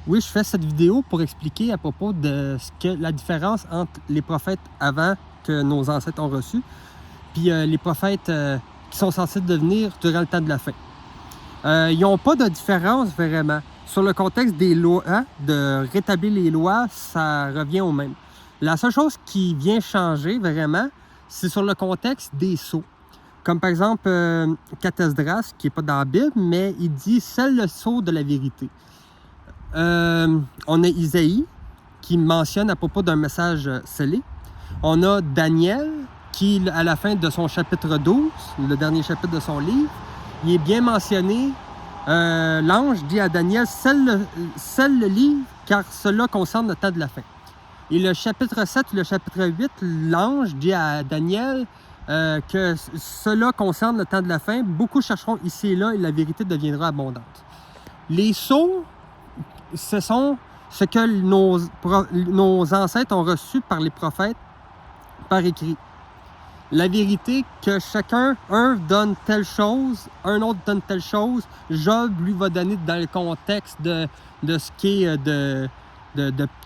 Oui, je fais cette vidéo pour expliquer à propos de la différence entre les prophètes avant que nos ancêtres ont reçus, puis les prophètes qui sont censés devenir durant le temps de la fin. Ils n'ont pas de différence vraiment. Sur le contexte des lois, de rétablir les lois, ça revient au même. La seule chose qui vient changer vraiment, c'est sur le contexte des sceaux. Comme par exemple, Cathesdras, qui n'est pas dans la Bible, mais il dit « scelle le sceau de la vérité ». On a Isaïe, qui mentionne à propos d'un message scellé. On a Daniel, qui, à la fin de son chapitre 12, le dernier chapitre de son livre, il est bien mentionné. L'ange dit à Daniel, scelle le livre, car cela concerne le temps de la fin. Et le chapitre 7 ou le chapitre 8, l'ange dit à Daniel que cela concerne le temps de la fin. Beaucoup chercheront ici et là, et la vérité deviendra abondante. Les sceaux, ce sont ce que nos ancêtres ont reçu par les prophètes par écrit. La vérité que chacun, un donne telle chose, un autre donne telle chose. Job, lui, va donner dans le contexte de ce qui est de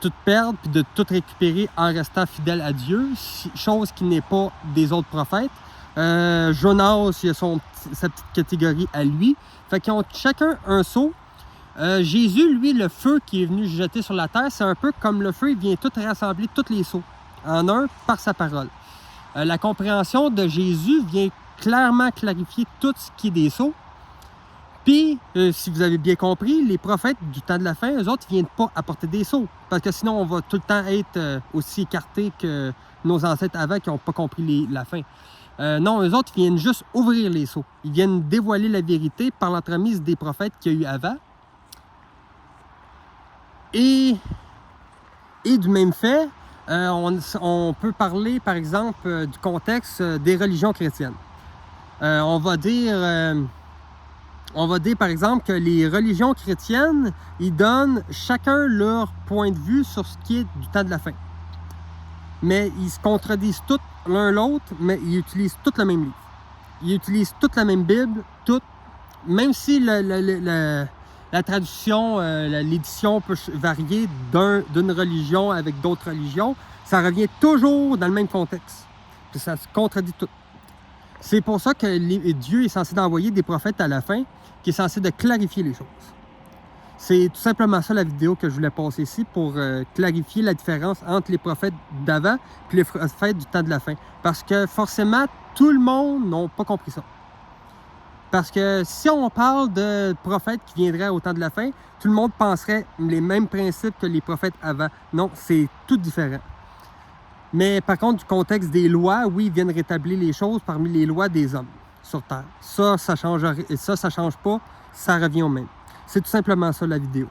tout perdre puis de tout récupérer en restant fidèle à Dieu, chose qui n'est pas des autres prophètes. Jonas, il a sa petite catégorie à lui. Fait qu'ils ont chacun un sceau. Jésus, lui, le feu qui est venu jeter sur la terre, c'est un peu comme le feu, il vient tout rassembler, tous les sceaux, en un par sa parole. La compréhension de Jésus vient clairement clarifier tout ce qui est des sceaux. Puis, si vous avez bien compris, les prophètes du temps de la fin, eux autres, ne viennent pas apporter des sceaux. Parce que sinon, on va tout le temps être aussi écartés que nos ancêtres avant qui n'ont pas compris la fin. Non, eux autres viennent juste ouvrir les sceaux. Ils viennent dévoiler la vérité par l'entremise des prophètes qu'il y a eu avant. Et du même fait, on peut parler, par exemple, du contexte des religions chrétiennes. On va dire, par exemple, que les religions chrétiennes, ils donnent chacun leur point de vue sur ce qui est du temps de la fin. Mais ils se contredisent tous l'un l'autre, mais ils utilisent tous le même livre. Ils utilisent toute la même Bible, même si la traduction, l'édition peut varier d'une religion avec d'autres religions, ça revient toujours dans le même contexte. Puis ça se contredit tout. C'est pour ça que Dieu est censé envoyer des prophètes à la fin, qui est censé de clarifier les choses. C'est tout simplement ça la vidéo que je voulais passer ici pour clarifier la différence entre les prophètes d'avant et les prophètes du temps de la fin. Parce que forcément, tout le monde n'a pas compris ça. Parce que si on parle de prophètes qui viendraient au temps de la fin, tout le monde penserait les mêmes principes que les prophètes avant. Non, c'est tout différent. Mais par contre, du contexte des lois, oui, ils viennent rétablir les choses parmi les lois des hommes sur Terre. Ça change pas, ça revient au même. C'est tout simplement ça la vidéo.